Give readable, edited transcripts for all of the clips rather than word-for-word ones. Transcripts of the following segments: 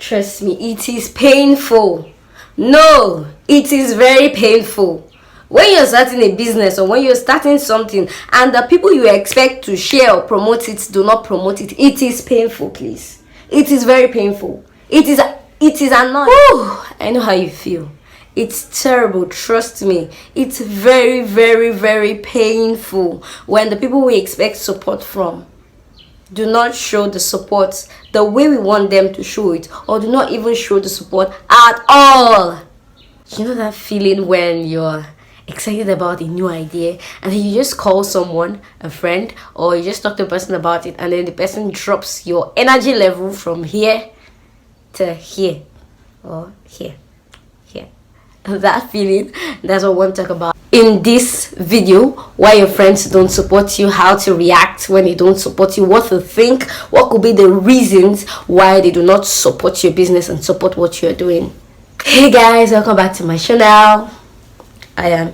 Trust me, it is painful. No, it is very painful. When you're starting a business or when you're starting something and the people you expect to share or promote it do not promote it, it is painful, please. It is very painful. It is annoying. Ooh, I know how you feel. It's terrible, trust me. It's very, very, very painful when the people we expect support from do not show the support the way we want them to show it, or do not even show the support at all. You know that feeling when you're excited about a new idea and then you just call someone, a friend, or you just talk to a person about it, and then the person drops your energy level from here to here, or here. That feeling, that's what I want to talk about in this video. Why your friends don't support you, how to react when they don't support you, what to think, what could be the reasons why they do not support your business and support what you're doing. Hey guys, welcome back to my channel. I am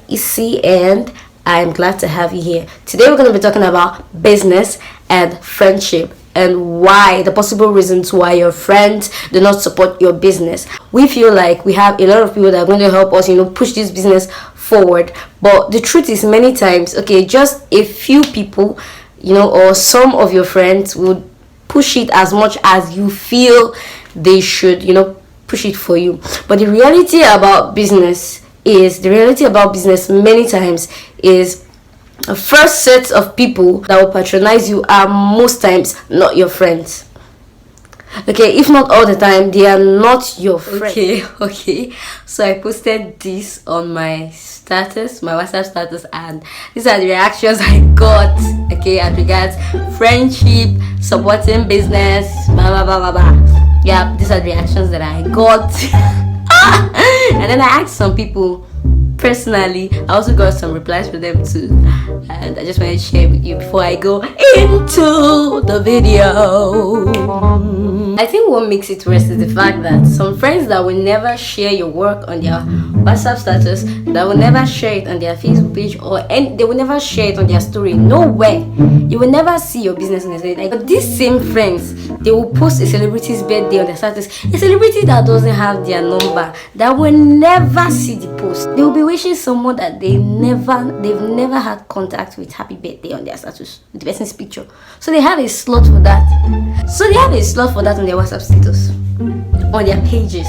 Issy and I'm glad to have you here. Today we're going to be talking about business and friendship, and why, the possible reasons why your friends do not support your business. We feel like we have a lot of people that are going to help us, push this business forward. But the truth is, many times, just a few people, or some of your friends would push it as much as you feel they should, push it for you. But the reality about business many times is the first set of people that will patronize you are most times not your friends. If not all the time, they are not your friends. Okay. So I posted this on my status, my WhatsApp status, and these are the reactions I got. As regards friendship, supporting business, blah blah blah blah blah. Yeah, these are the reactions that I got. And then I asked some people personally. I also got some replies for them too, and I just wanted to share with you before I go into the video. I think what makes it worse is the fact that some friends that will never share your work on their WhatsApp status, that will never share it on their Facebook page, they will never share it on their story. Nowhere. You will never see your business on their story. But these same friends, they will post a celebrity's birthday on their status, a celebrity that doesn't have their number, that will never see the post. They will be wishing someone that they've never had contact with happy birthday on their status, the person's picture. So they have a slot for that. On their WhatsApp status, on their pages,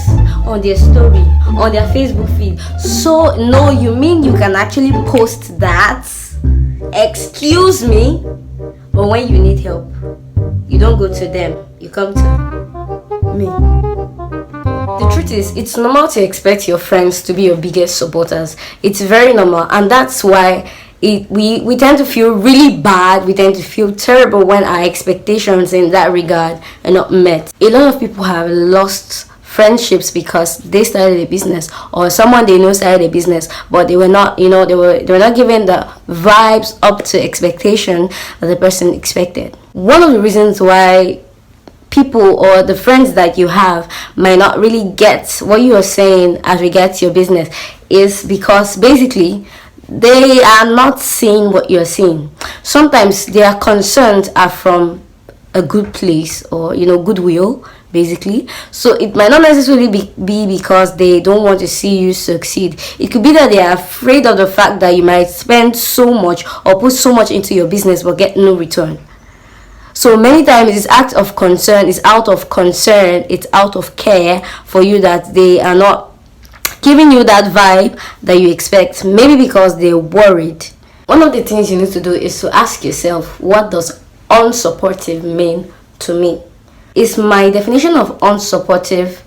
on their story, on their Facebook feed. So no, you mean you can actually post that? Excuse me? But when you need help, you don't go to them, you come to me. The truth is, it's normal to expect your friends to be your biggest supporters. It's very normal, and that's why we tend to feel really bad, we tend to feel terrible when our expectations in that regard are not met. A lot of people have lost friendships because they started a business, or someone they know started a business, but they were not, they were not given the vibes up to expectation that the person expected. One of the reasons why people or the friends that you have might not really get what you are saying as regards your business is because basically they are not seeing what you're seeing. Sometimes their concerns are from a good place, or goodwill basically. So it might not necessarily be because they don't want to see you succeed. It could be that they are afraid of the fact that you might spend so much or put so much into your business but get no return. So many times it's out of concern, it's out of care for you that they are not giving you that vibe that you expect, maybe because they're worried. One of the things you need to do is to ask yourself, what does unsupportive mean to me? Is my definition of unsupportive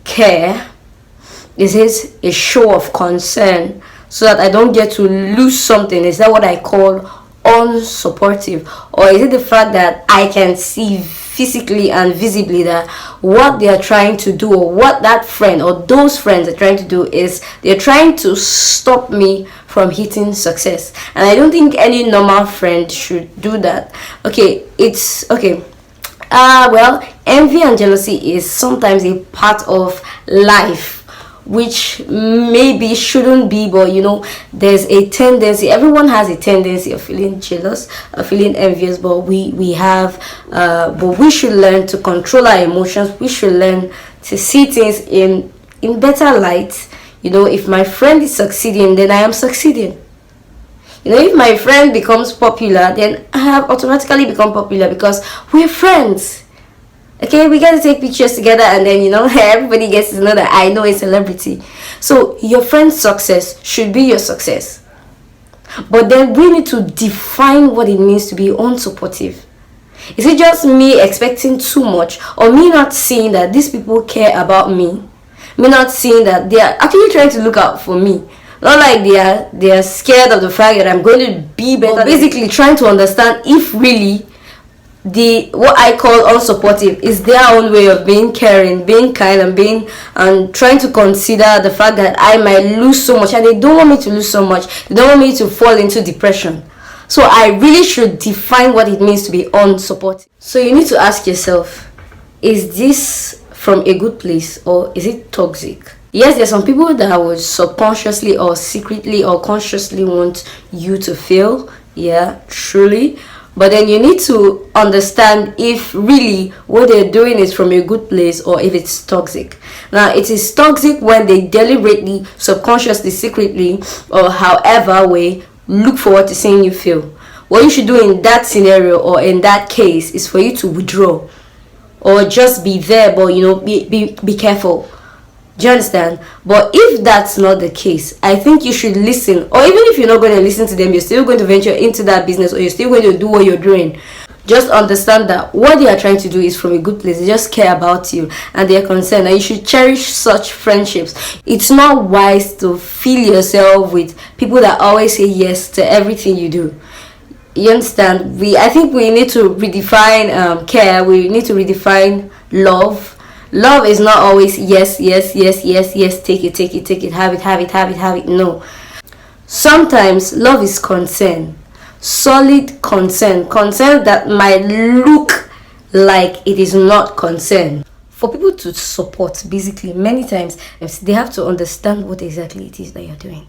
care? Is it a show of concern so that I don't get to lose something? Is that what I call unsupportive? Or is it the fact that I can see physically and visibly that what they are trying to do, or what that friend or those friends are trying to do, is they're trying to stop me from hitting success? And I don't think any normal friend should do that. Well, envy and jealousy is sometimes a part of life, which maybe shouldn't be, but there's a tendency, everyone has a tendency of feeling jealous, of feeling envious, but we have but we should learn to control our emotions. We should learn to see things in better light. If my friend is succeeding, then I am succeeding. If my friend becomes popular, then I have automatically become popular because we're friends. Okay, we get to take pictures together, and then everybody gets to know that I know a celebrity. So your friend's success should be your success. But then we need to define what it means to be unsupportive. Is it just me expecting too much, or me not seeing that these people care about me? Me not seeing that they are actually trying to look out for me. Not like they are scared of the fact that I'm going to be better. Basically trying to understand if really what I call unsupportive is their own way of being caring, being kind, and trying to consider the fact that I might lose so much, and they don't want me to lose so much. They don't want me to fall into depression. So I really should define what it means to be unsupportive. So you need to ask yourself, is this from a good place or is it toxic? Yes, there's some people that would subconsciously or secretly or consciously want you to fail. Yeah, truly. But then you need to understand if really what they're doing is from a good place or if it's toxic. Now, it is toxic when they deliberately, subconsciously, secretly, or however way, look forward to seeing you fail. What you should do in that scenario or in that case is for you to withdraw or just be there, but be careful. Do you understand? But if that's not the case, I think you should listen. Or even if you're not going to listen to them, you're still going to venture into that business, or you're still going to do what you're doing. Just understand that what they are trying to do is from a good place. They just care about you and they're concerned, and you should cherish such friendships. It's not wise to fill yourself with people that always say yes to everything you do. You understand? I think we need to redefine care. We need to redefine love. Love is not always yes, take it, have it. No. Sometimes love is concern. Solid concern that might look like it is not concern. For people to support, basically, many times they have to understand what exactly it is that you're doing.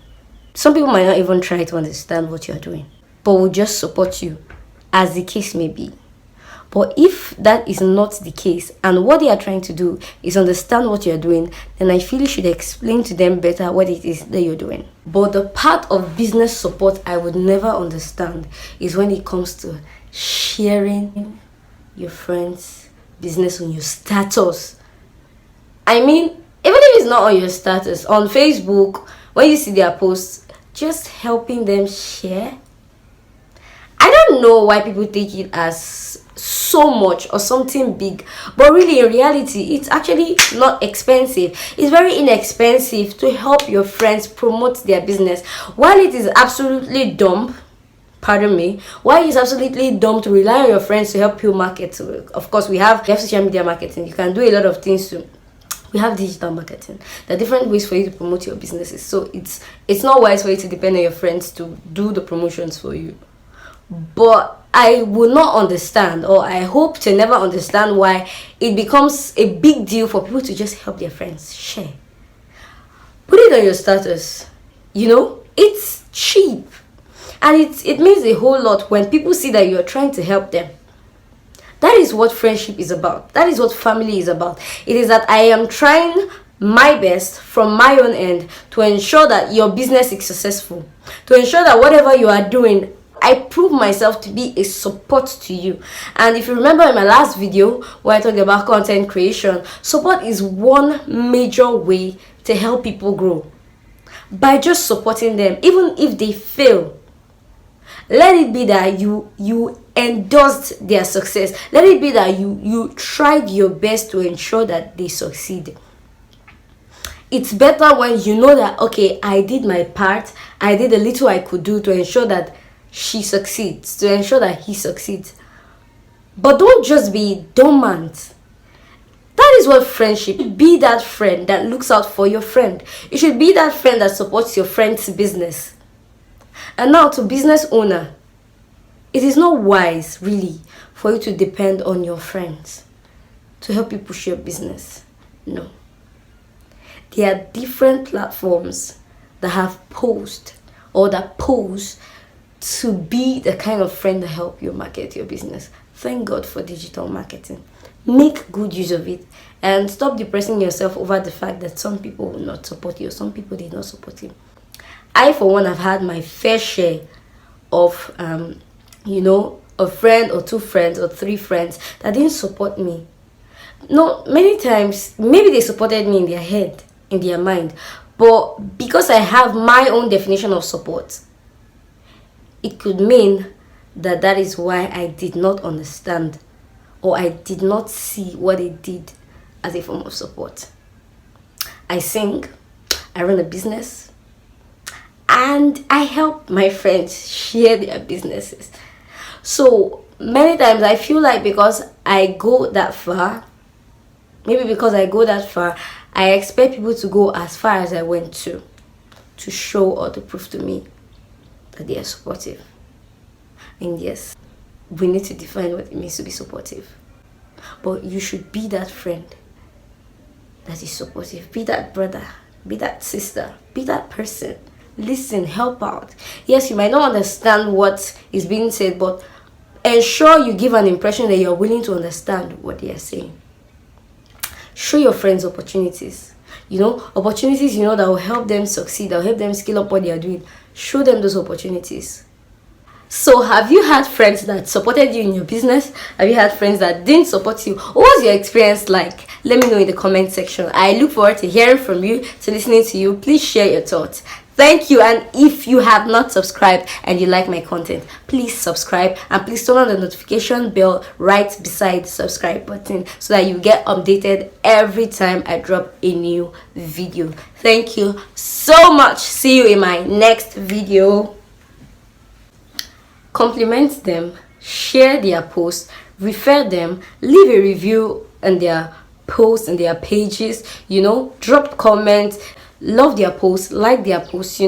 Some people might not even try to understand what you're doing, but will just support you, as the case may be. But if that is not the case, and what they are trying to do is understand what you're doing, then I feel you should explain to them better what it is that you're doing. But the part of business support I would never understand is when it comes to sharing your friends' business on your status. I mean, even if it's not on your status, on Facebook, when you see their posts, just helping them share. I don't know why people take it as so much or something big, but really in reality it's actually not expensive. It's very inexpensive to help your friends promote their business. While it is absolutely dumb, why it's absolutely dumb to rely on your friends to help you market. Of course, we have social media marketing. You can do a lot of things too. We have digital marketing. There are different ways for you to promote your businesses. So it's not wise for you to depend on your friends to do the promotions for you. But I will not understand, or I hope to never understand, why it becomes a big deal for people to just help their friends share. Put it on your status. It's cheap. And it means a whole lot when people see that you're trying to help them. That is what friendship is about. That is what family is about. It is that I am trying my best from my own end to ensure that your business is successful. To ensure that whatever you are doing, I prove myself to be a support to you. And if you remember in my last video where I talked about content creation, support is one major way to help people grow. By just supporting them, even if they fail, let it be that you endorsed their success. Let it be that you tried your best to ensure that they succeed. It's better when you know that, okay, I did my part. I did the little I could do to ensure that she succeeds, to ensure that he succeeds. But don't just be dormant. That is what friendship. Be that friend that looks out for your friend. You should be that friend that supports your friend's business. And now, to business owner, it is not wise really for you to depend on your friends to help you push your business. No. There are different platforms that have posed or that pose to be the kind of friend that help you market your business. Thank God for digital marketing. Make good use of it and stop depressing yourself over the fact that some people will not support you or some people did not support you. I, for one, have had my fair share of, a friend or two friends or three friends that didn't support me. No, many times, maybe they supported me in their head, in their mind, but because I have my own definition of support, it could mean that is why I did not understand or I did not see what they did as a form of support. I sing, I run a business, and I help my friends share their businesses. So many times I feel like because I go that far, I expect people to go as far as I went to show or to prove to me that they are supportive. And yes, we need to define what it means to be supportive. But you should be that friend that is supportive. Be that brother, be that sister, be that person. Listen, help out. Yes, you might not understand what is being said, but ensure you give an impression that you're willing to understand what they are saying. Show your friends opportunities. Opportunities that will help them succeed, that will help them scale up what they are doing. Show them those opportunities. So have you had friends that supported you in your business? Have you had friends that didn't support you? What was your experience like? Let me know in the comment section. I look forward to hearing from you, to listening to you. Please share your thoughts. Thank you. And if you have not subscribed and you like my content, please subscribe and please turn on the notification bell right beside the subscribe button so that you get updated every time I drop a new video. Thank you so much. See you in my next video. Compliment them, share their posts, refer them, leave a review on their posts and their pages, drop comments, love their posts, like their posts,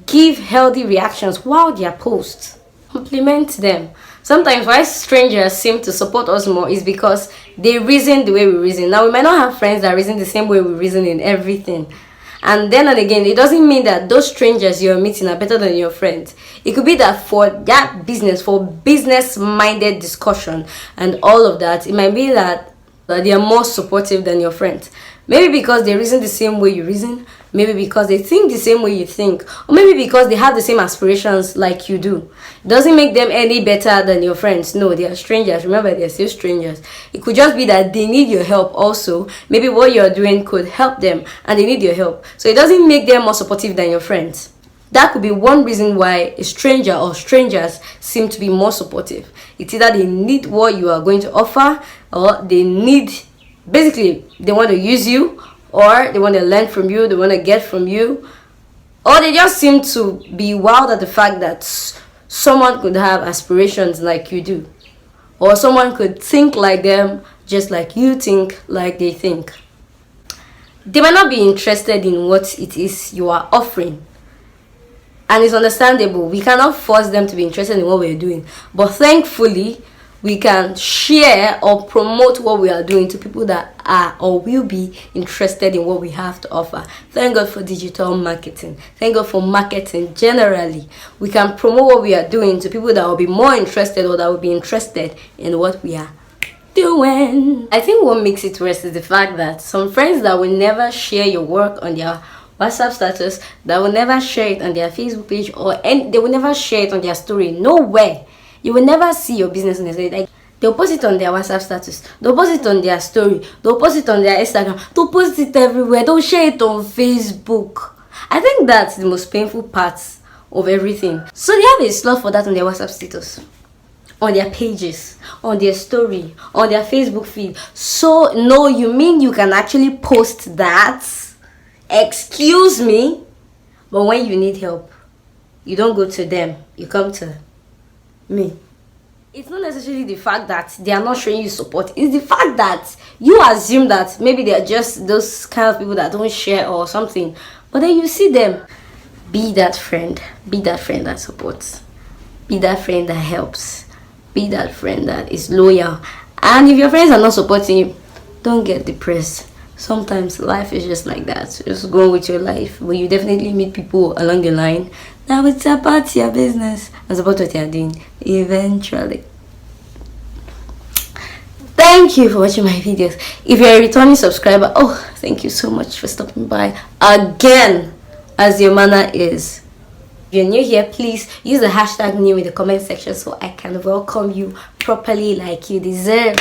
give healthy reactions while their posts. Compliment them. Sometimes why strangers seem to support us more is because they reason the way we reason. Now, we might not have friends that reason the same way we reason in everything. And then and again, it doesn't mean that those strangers you're meeting are better than your friends. It could be that for that business, for business-minded discussion and all of that, it might be that they are more supportive than your friends. Maybe because they reason the same way you reason, maybe because they think the same way you think, or maybe because they have the same aspirations like you do. It doesn't make them any better than your friends. No, they are strangers. Remember, they're still strangers. It could just be that they need your help also. Maybe what you're doing could help them and they need your help. So it doesn't make them more supportive than your friends. That could be one reason why a stranger or strangers seem to be more supportive. It's either they need what you are going to offer, or they want to use you, or they want to learn from you, they want to get from you, or they just seem to be wowed at the fact that someone could have aspirations like you do, or someone could think like them just like you think like they think. They might not be interested in what it is you are offering, and it's understandable. We cannot force them to be interested in what we're doing, but thankfully we can share or promote what we are doing to people that are or will be interested in what we have to offer. Thank God for digital marketing. Thank God for marketing generally. We can promote what we are doing to people that will be more interested or that will be interested in what we are doing. I think what makes it worse is the fact that some friends that will never share your work on their WhatsApp status, that will never share it on their Facebook page, they will never share it on their story. Nowhere. You will never see your business on their story. Like, they'll post it on their WhatsApp status, they'll post it on their story, they'll post it on their Instagram, they'll post it everywhere, they'll share it on Facebook. I think that's the most painful part of everything. So they have a slot for that on their WhatsApp status, on their pages, on their story, on their Facebook feed. So no, you mean you can actually post that? Excuse me? But when you need help, you don't go to them, you come to me. It's not necessarily the fact that they are not showing you support. It's the fact that you assume that maybe they are just those kind of people that don't share or something. But then you see them. Be that friend. Be that friend that supports. Be that friend that helps. Be that friend that is loyal. And if your friends are not supporting you, don't get depressed. Sometimes life is just like that. Just go with your life. But you definitely meet people along the line. Now it's about your business. It's about what you're doing. Eventually. Thank you for watching my videos. If you're a returning subscriber, oh, thank you so much for stopping by again, as your manner is. If you're new here, please use the hashtag new in the comment section so I can welcome you properly like you deserve.